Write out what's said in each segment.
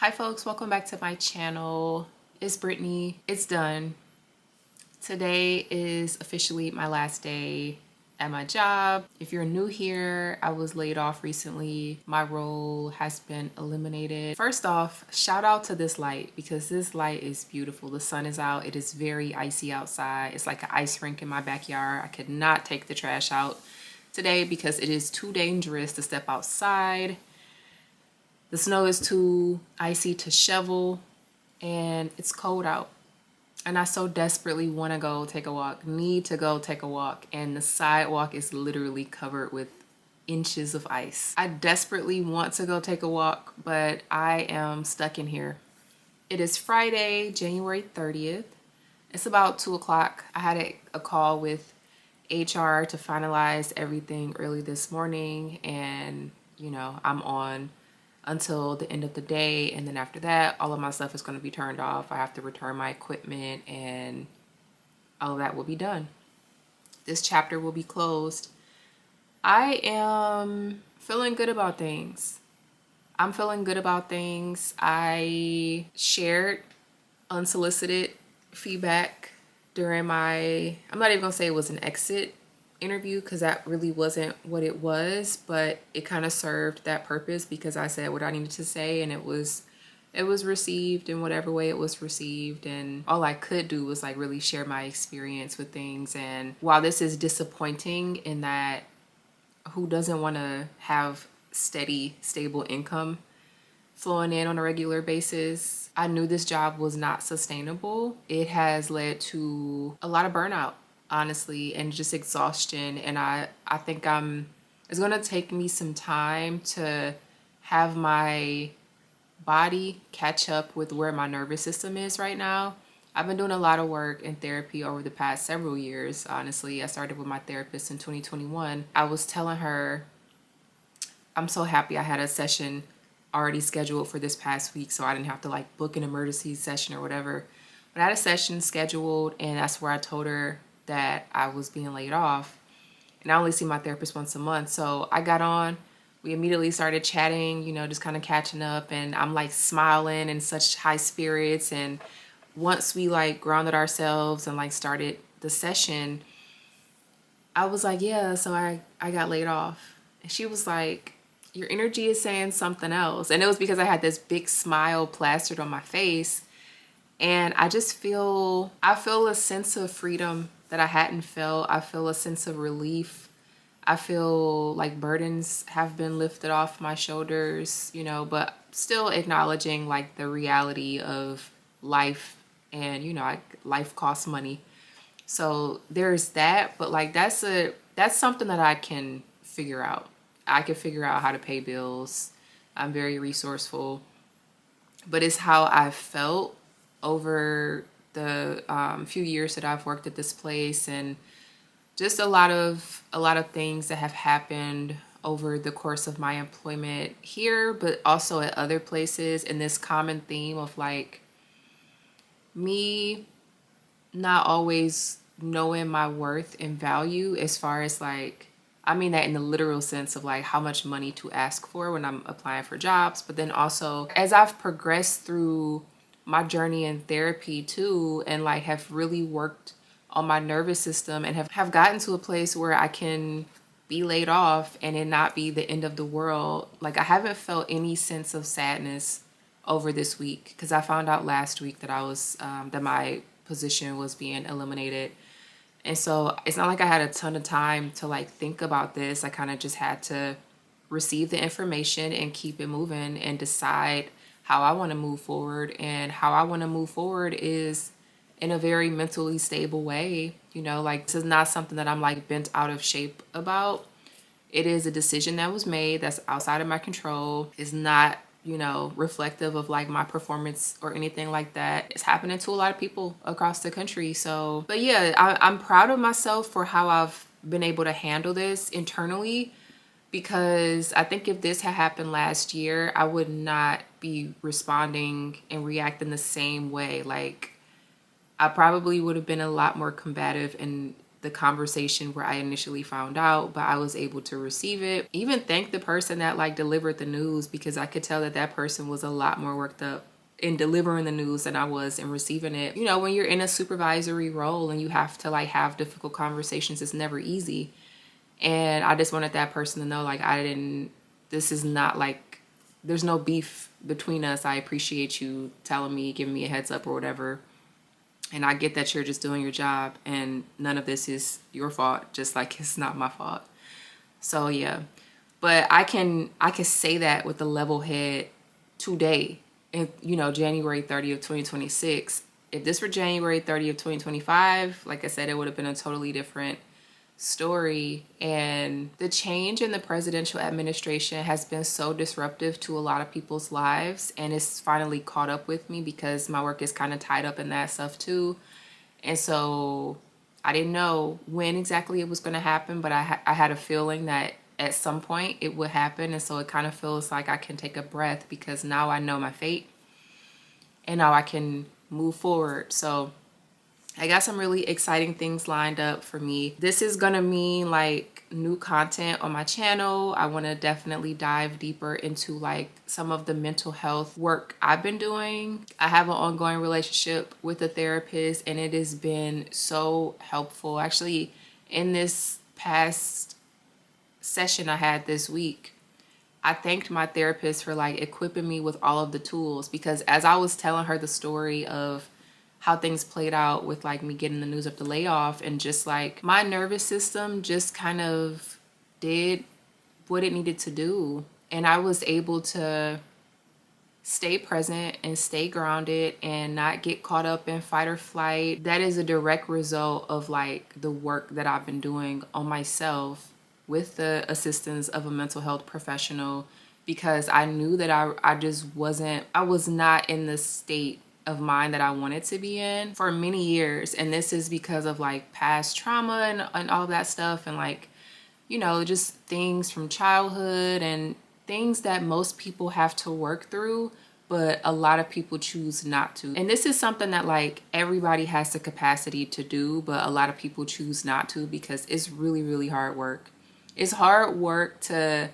Hi folks, welcome back to my channel. It's Brittany. It's done. Today is officially my last day at my job. If you're new here, I was laid off recently. My role has been eliminated. First off, shout out to this light because this light is beautiful. The sun is out. It is very icy outside. It's like an ice rink in my backyard. I could not take the trash out today because it is too dangerous to step outside. The snow is too icy to shovel and it's cold out. And I so desperately want to go take a walk, need to go take a walk. And the sidewalk is literally covered with inches of ice. I desperately want to go take a walk, but I am stuck in here. It is Friday, January 30th. It's about 2 o'clock. I had a call with HR to finalize everything early this morning. And, I'm on until the end of the day, and then after that all of my stuff is going to be turned off. I have to return my equipment and all of that will be done. This chapter will be closed. I am feeling good about things. I shared unsolicited feedback during I'm not even gonna say it was an exit interview because that really wasn't what it was, but it kind of served that purpose because I said what I needed to say and it was received in whatever way it was received, and all I could do was like really share my experience with things. And while this is disappointing in that who doesn't want to have steady, stable income flowing in on a regular basis, I knew this job was not sustainable. It has led to a lot of burnout, honestly, and just exhaustion. And I think it's going to take me some time to have my body catch up with where my nervous system is right now. I've been doing a lot of work in therapy over the past several years, honestly. I started with my therapist in 2021. I was telling her I'm so happy I had a session already scheduled for this past week, so I didn't have to like book an emergency session or whatever. But I had a session scheduled, and that's where I told her that I was being laid off. And I only see my therapist once a month. So I got on, we immediately started chatting, just kind of catching up, and I'm like smiling and such high spirits. And once we like grounded ourselves and like started the session, I was like, yeah, so I got laid off. And she was like, your energy is saying something else. And it was because I had this big smile plastered on my face. And I feel a sense of freedom that I hadn't felt. I feel a sense of relief. I feel like burdens have been lifted off my shoulders, but still acknowledging like the reality of life. And, life costs money. So there's that, but like that's something that I can figure out. I can figure out how to pay bills. I'm very resourceful, but it's how I've felt over the few years that I've worked at this place, and just a lot of things that have happened over the course of my employment here, but also at other places. And this common theme of like me not always knowing my worth and value, as far as like, I mean that in the literal sense of like how much money to ask for when I'm applying for jobs, but then also as I've progressed through my journey in therapy too, and like have really worked on my nervous system and have gotten to a place where I can be laid off and it not be the end of the world. Like I haven't felt any sense of sadness over this week because I found out last week that I was that my position was being eliminated. And so it's not like I had a ton of time to like think about this. I kind of just had to receive the information and keep it moving and decide how I want to move forward. And how I want to move forward is in a very mentally stable way. Like this is not something that I'm like bent out of shape about. It is a decision that was made that's outside of my control. It's not, reflective of like my performance or anything like that. It's happening to a lot of people across the country. So, but yeah, I'm proud of myself for how I've been able to handle this internally, because I think if this had happened last year, I would not be responding and reacting the same way. Like I probably would have been a lot more combative and the conversation where I initially found out, but I was able to receive it. Even thank the person that like delivered the news, because I could tell that that person was a lot more worked up in delivering the news than I was in receiving it. You know, when you're in a supervisory role and you have to like have difficult conversations, it's never easy. And I just wanted that person to know, like, this is not like, there's no beef between us. I appreciate you telling me, giving me a heads up or whatever. And I get that you're just doing your job and none of this is your fault, just like it's not my fault. So yeah, but I can say that with a level head today, and you know, January 30th, 2026. If this were January 30th, 2025, like I said, it would have been a totally different story. And the change in the presidential administration has been so disruptive to a lot of people's lives, and it's finally caught up with me because my work is kind of tied up in that stuff too. And so I didn't know when exactly it was going to happen, but I had a feeling that at some point it would happen. And so it kind of feels like I can take a breath because now I know my fate and now I can move forward. So I got some really exciting things lined up for me. This is gonna mean like new content on my channel. I want to definitely dive deeper into like some of the mental health work I've been doing. I have an ongoing relationship with a therapist and it has been so helpful. Actually, in this past session I had this week, I thanked my therapist for like equipping me with all of the tools, because as I was telling her the story of how things played out with like me getting the news of the layoff, and just like my nervous system just kind of did what it needed to do. And I was able to stay present and stay grounded and not get caught up in fight or flight. That is a direct result of like the work that I've been doing on myself with the assistance of a mental health professional, because I knew that I was not in the state of mind that I wanted to be in for many years. And this is because of like past trauma and all that stuff, and like, you know, just things from childhood and things that most people have to work through, but a lot of people choose not to. And this is something that like everybody has the capacity to do, but a lot of people choose not to because it's really, really hard work. It's hard work to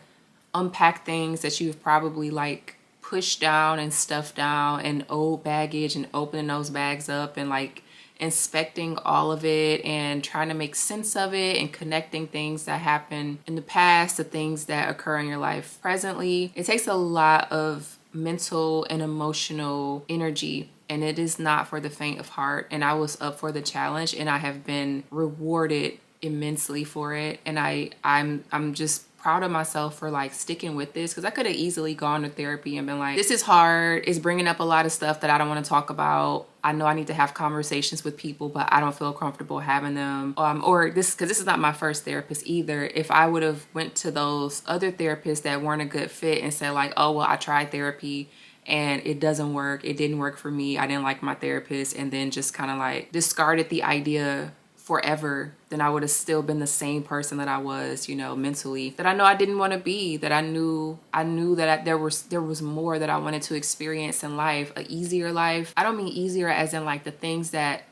unpack things that you've probably like pushed down and stuffed down and old baggage, and opening those bags up and like inspecting all of it and trying to make sense of it and connecting things that happened in the past to things that occur in your life presently. It takes a lot of mental and emotional energy, and it is not for the faint of heart. And I was up for the challenge and I have been rewarded immensely for it. And I'm just proud of myself for like sticking with this, because I could have easily gone to therapy and been like, this is hard, it's bringing up a lot of stuff that I don't want to talk about. I know I need to have conversations with people, but I don't feel comfortable having them. Or this, because this is not my first therapist either. If I would have went to those other therapists that weren't a good fit and said like, oh, well, I tried therapy and it doesn't work, it didn't work for me, I didn't like my therapist, and then just kind of like discarded the idea forever, then I would have still been the same person that I was, you know, mentally, that I know I didn't want to be, that I knew that there was more that I wanted to experience in life, a easier life. I don't mean easier as in like the things that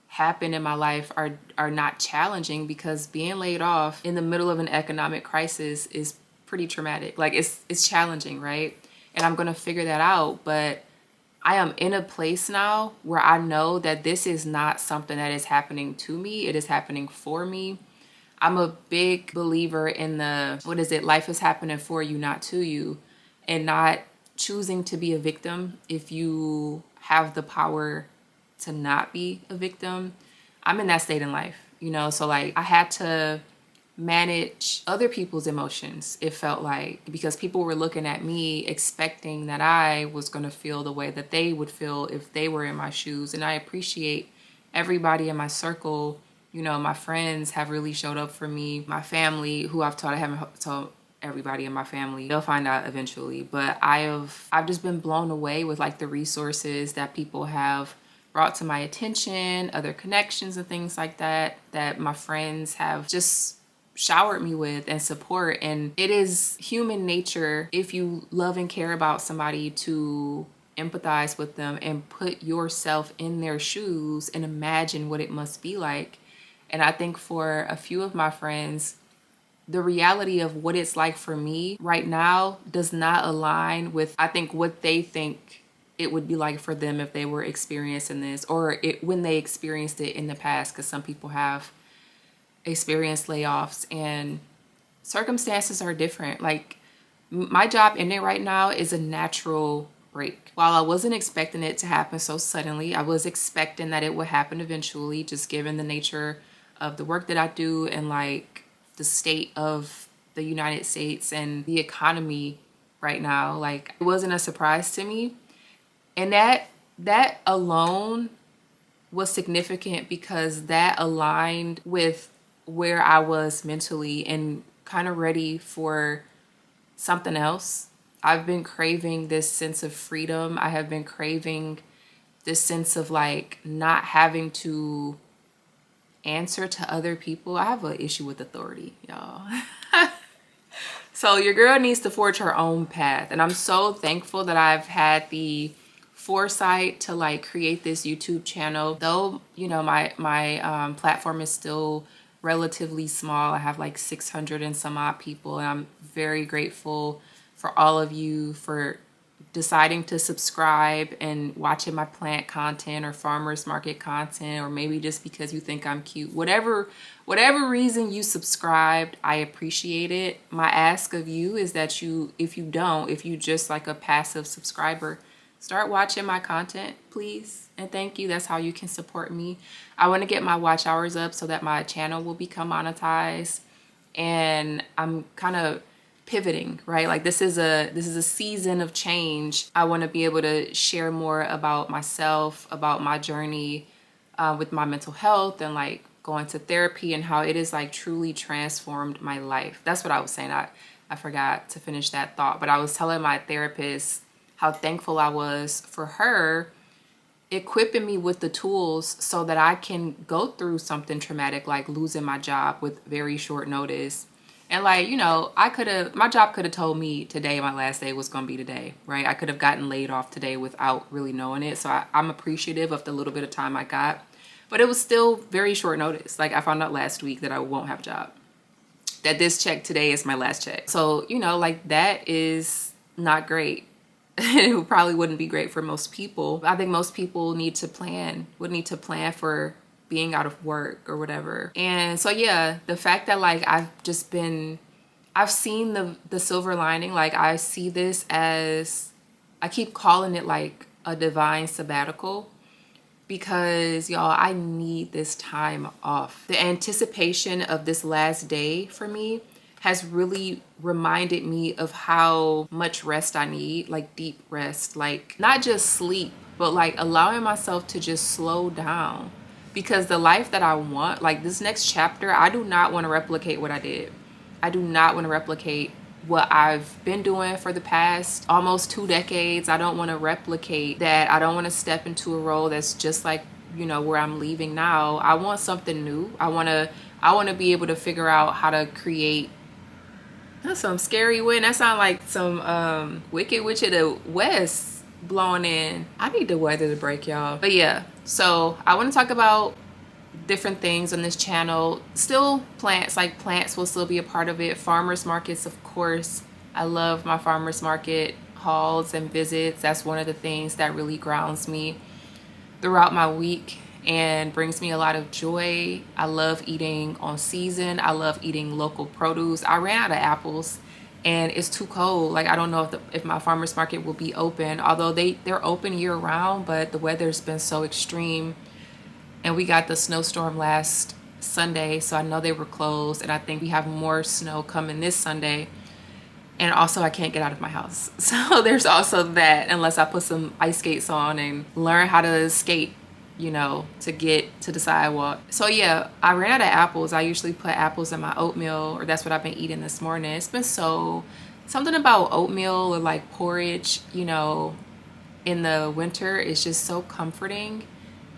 happen in my life are not challenging, because being laid off in the middle of an economic crisis is pretty traumatic. Like it's challenging, right? And I'm going to figure that out, but I am in a place now where I know that this is not something that is happening to me. It is happening for me. I'm a big believer in life is happening for you, not to you, and not choosing to be a victim if you have the power to not be a victim. I'm in that state in life, you know, so like I had to manage other people's emotions, it felt like, because people were looking at me expecting that I was going to feel the way that they would feel if they were in my shoes. And I appreciate everybody in my circle. You know, my friends have really showed up for me. My family, who I haven't told everybody in my family, they'll find out eventually, but I've just been blown away with like the resources that people have brought to my attention, other connections and things like that my friends have just showered me with and support. And it is human nature, if you love and care about somebody, to empathize with them and put yourself in their shoes and imagine what it must be like. And I think for a few of my friends, the reality of what it's like for me right now does not align with, I think, what they think it would be like for them if they were experiencing this, or when they experienced it in the past, because some people have experienced layoffs and circumstances are different. Like, my job ending right now is a natural break. While I wasn't expecting it to happen so suddenly, I was expecting that it would happen eventually, just given the nature of the work that I do and like the state of the United States and the economy right now. Like, it wasn't a surprise to me. And that alone was significant because that aligned with where I was mentally and kind of ready for something else. I've been craving this sense of freedom. I have been craving this sense of like not having to answer to other people. I have an issue with authority, y'all. So your girl needs to forge her own path. And I'm so thankful that I've had the foresight to like create this YouTube channel. Though, you know, my platform is still relatively small. I have like 600 and some odd people. And I'm very grateful for all of you for deciding to subscribe and watching my plant content or farmers market content, or maybe just because you think I'm cute. Whatever reason you subscribed, I appreciate it. My ask of you is that if you just like a passive subscriber, start watching my content, please. And thank you. That's how you can support me. I want to get my watch hours up so that my channel will become monetized. And I'm kind of pivoting, right? Like, this is a season of change. I want to be able to share more about myself, about my journey with my mental health and like going to therapy and how it has like truly transformed my life. That's what I was saying. I forgot to finish that thought, but I was telling my therapist how thankful I was for her equipping me with the tools so that I can go through something traumatic like losing my job with very short notice. And like, you know, my job could have told me today my last day was going to be today, right? I could have gotten laid off today without really knowing it. So I'm appreciative of the little bit of time I got, but it was still very short notice. Like, I found out last week that I won't have a job, that this check today is my last check. So, you know, like, that is not great. It probably wouldn't be great for most people. I think most people would need to plan for being out of work or whatever. And so, yeah, the fact that like I've seen the silver lining. Like, I see this as, I keep calling it like a divine sabbatical, because y'all, I need this time off. The anticipation of this last day for me has really reminded me of how much rest I need, like deep rest, like not just sleep, but like allowing myself to just slow down. Because the life that I want, like this next chapter, I do not want to replicate what I did. I do not want to replicate what I've been doing for the past almost 2 decades. I don't want to replicate that. I don't want to step into a role that's just like, you know, where I'm leaving now. I want something new. I want to be able to figure out how to create. That's some scary wind. That sounds like some Wicked Witch of the West blowing in. I need the weather to break, y'all. But yeah, so I want to talk about different things on this channel. Still plants, like plants will still be a part of it. Farmers markets, of course. I love my farmers market hauls and visits. That's one of the things that really grounds me throughout my week and brings me a lot of joy. I love eating on season. I love eating local produce. I ran out of apples and it's too cold. Like, I don't know if my farmers market will be open, although they're open year round, but the weather's been so extreme. And we got the snowstorm last Sunday, so I know they were closed, and I think we have more snow coming this Sunday. And also, I can't get out of my house. So there's also that, unless I put some ice skates on and learn how to skate, you know, to get to the sidewalk. So yeah, I ran out of apples. I usually put apples in my oatmeal, or that's what I've been eating this morning. It's been something about oatmeal or like porridge, you know, in the winter is just so comforting.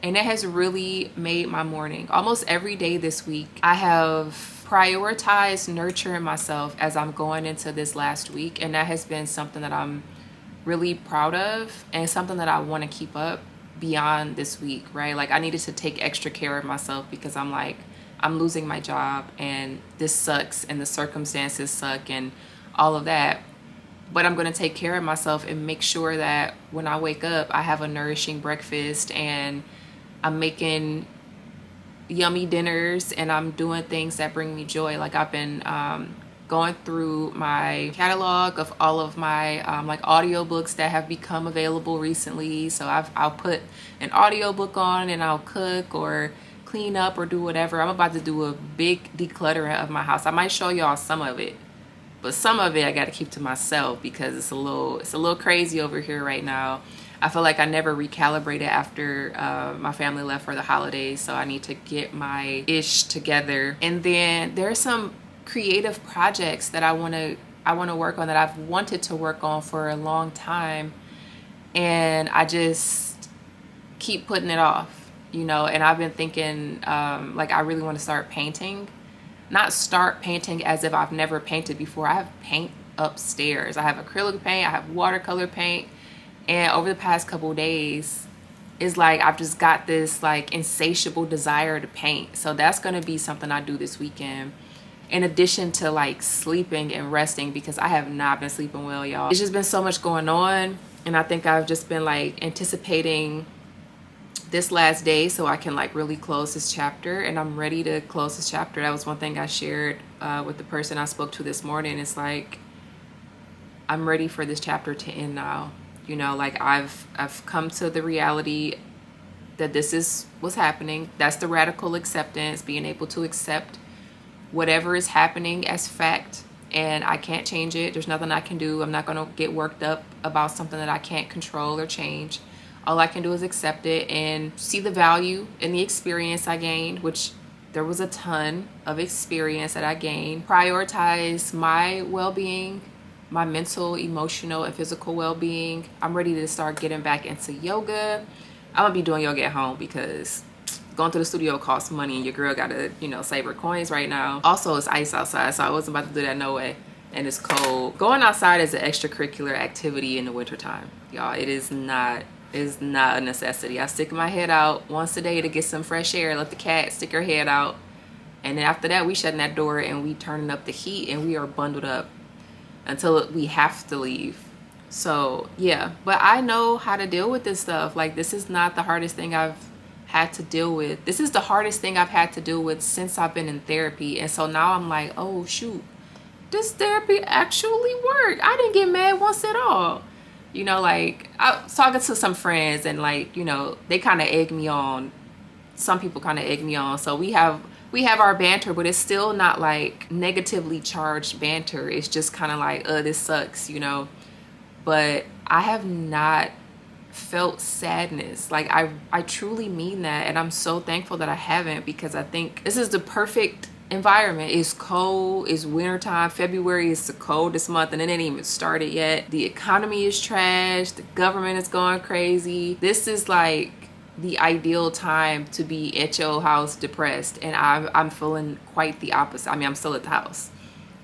And it has really made my morning. Almost every day this week, I have prioritized nurturing myself as I'm going into this last week. And that has been something that I'm really proud of and something that I want to keep up beyond this week, right? Like, I needed to take extra care of myself because I'm like, I'm losing my job and this sucks and the circumstances suck and all of that. But I'm going to take care of myself and make sure that when I wake up, I have a nourishing breakfast and I'm making yummy dinners and I'm doing things that bring me joy. Like I've been going through my catalog of all of my like audiobooks that have become available recently. So I'll put an audiobook on and I'll cook or clean up or do whatever. I'm about to do a big decluttering of my house. I might show y'all some of it, but some of it I got to keep to myself because it's a little crazy over here right now. I feel like I never recalibrated after my family left for the holidays, so I need to get my ish together. And then there's some creative projects that I want to work on that I've wanted to work on for a long time, and I just keep putting it off, you know. And I've been thinking like I really want to start painting. Not start painting as if I've never painted before. I have paint upstairs. I have acrylic paint, I have watercolor paint. And over the past couple of days, it's like I've just got this like insatiable desire to paint. So that's going to be something I do this weekend. In addition to like sleeping and resting, because I have not been sleeping well, y'all. It's just been so much going on. And I think I've just been like anticipating this last day so I can like really close this chapter. And I'm ready to close this chapter. That was one thing I shared with the person I spoke to this morning. It's like, I'm ready for this chapter to end now. You know, like I've come to the reality that this is what's happening. That's the radical acceptance, being able to accept whatever is happening as fact, and I can't change it. There's nothing I can do. I'm not going to get worked up about something that I can't control or change. All I can do is accept it and see the value in the experience I gained, which there was a ton of experience that I gained. Prioritize my well-being, my mental, emotional, and physical well-being. I'm ready to start getting back into yoga. I'm gonna be doing yoga at home because going to the studio costs money and your girl gotta, you know, save her coins right now. Also, it's ice outside, so I wasn't about to do that no way. And it's cold. Going outside is an extracurricular activity in the wintertime. Y'all, it is not a necessity. I stick my head out once a day to get some fresh air, let the cat stick her head out. And then after that, we shutting that door and we turning up the heat and we are bundled up until we have to leave. So yeah, but I know how to deal with this stuff. Like, this is not the hardest thing I've had to deal with. This is the hardest thing I've had to deal with since I've been in therapy. And so now I'm like, oh shoot, this therapy actually worked. I didn't get mad once at all. You know, like I was talking to some friends and like, you know, they kind of egg me on. Some people kind of egg me on. So we have our banter, but it's still not like negatively charged banter. It's just kind of like, this sucks, you know. But I have not felt sadness. Like I truly mean that, and I'm so thankful that I haven't, because I think this is the perfect environment. It's cold, it's wintertime. February is the coldest month and it ain't even started yet. The economy is trash, the government is going crazy. This is like the ideal time to be at your house depressed, and I'm feeling quite the opposite. I mean, I'm still at the house,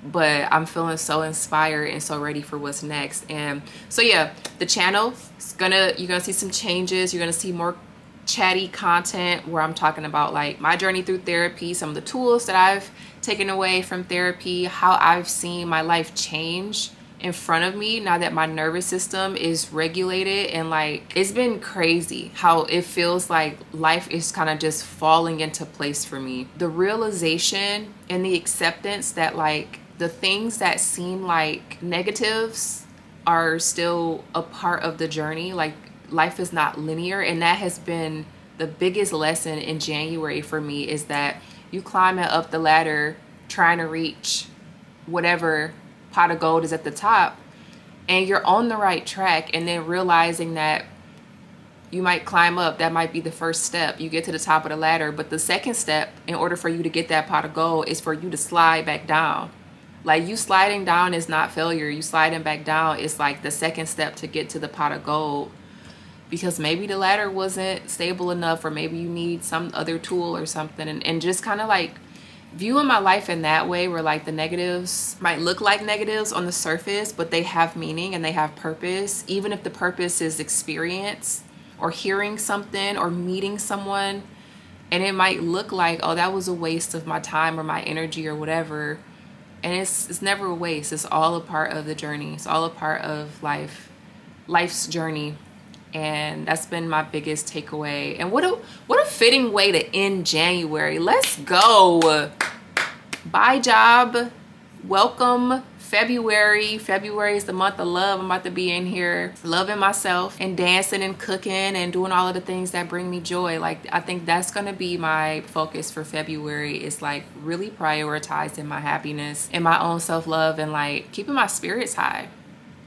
but I'm feeling so inspired and so ready for what's next. And so yeah, the channel is you're gonna see some changes. You're gonna see more chatty content where I'm talking about like my journey through therapy, some of the tools that I've taken away from therapy, how I've seen my life change in front of me now that my nervous system is regulated. And like, it's been crazy how it feels like life is kind of just falling into place for me. The realization and the acceptance that like the things that seem like negatives are still a part of the journey. Like, life is not linear, and that has been the biggest lesson in January for me, is that you climbing up the ladder trying to reach whatever pot of gold is at the top, and you're on the right track, and then realizing that you might climb up, that might be the first step. You get to the top of the ladder, but the second step in order for you to get that pot of gold is for you to slide back down. Like, you sliding down is not failure. You sliding back down is like the second step to get to the pot of gold, because maybe the ladder wasn't stable enough, or maybe you need some other tool or something. And just kind of like viewing my life in that way, where like the negatives might look like negatives on the surface, but they have meaning and they have purpose, even if the purpose is experience or hearing something or meeting someone And it might look like, oh, that was a waste of my time or my energy or whatever. And it's never a waste. It's all a part of the journey. It's all a part of life's journey. And that's been my biggest takeaway. And what a fitting way to end January. Let's go. Bye, job. Welcome February. February is the month of love. I'm about to be in here loving myself and dancing and cooking and doing all of the things that bring me joy. Like, I think that's gonna be my focus for February, is like really prioritizing my happiness and my own self-love, and like keeping my spirits high.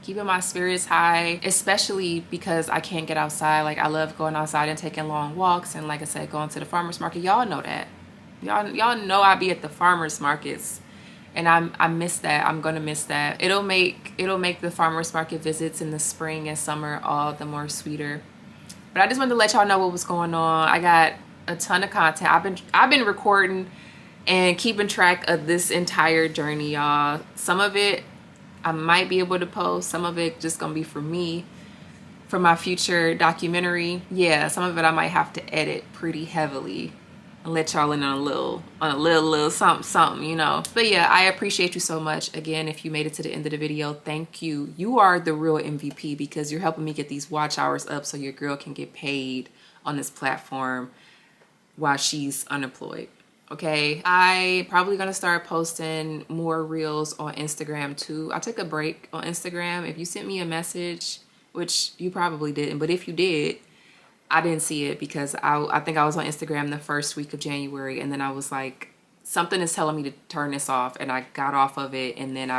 Keeping my spirits high, especially because I can't get outside. Like, I love going outside and taking long walks, and like I said, going to the farmer's market. Y'all know that. Y'all know I be at the farmer's markets, and I miss that. I'm gonna miss that. It'll make the farmer's market visits in the spring and summer all the more sweeter. But I just wanted to let y'all know what was going on. I got a ton of content. I've been recording and keeping track of this entire journey, y'all. Some of it I might be able to post. Some of it just gonna be for me, for my future documentary. Yeah, some of it I might have to edit pretty heavily and let y'all in on a little something, you know. But yeah, I appreciate you so much. Again, if you made it to the end of the video, thank you. You are the real MVP, because you're helping me get these watch hours up so your girl can get paid on this platform while she's unemployed. Okay, I probably gonna start posting more reels on Instagram too. I took a break on Instagram. If you sent me a message, which you probably didn't, but if you did, I didn't see it, because I think I was on Instagram the first week of January, and then I was like, something is telling me to turn this off, and I got off of it, and then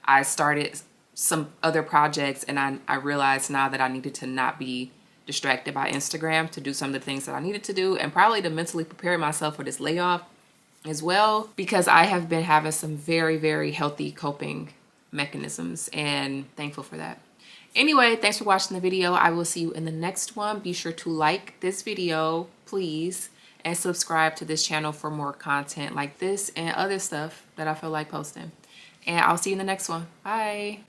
I started some other projects, and I realized now that I needed to not be distracted by Instagram, to do some of the things that I needed to do, and probably to mentally prepare myself for this layoff as well, because I have been having some very, very healthy coping mechanisms, and thankful for that. Anyway, thanks for watching the video. I will see you in the next one. Be sure to like this video, please, and subscribe to this channel for more content like this and other stuff that I feel like posting. And I'll see you in the next one. Bye.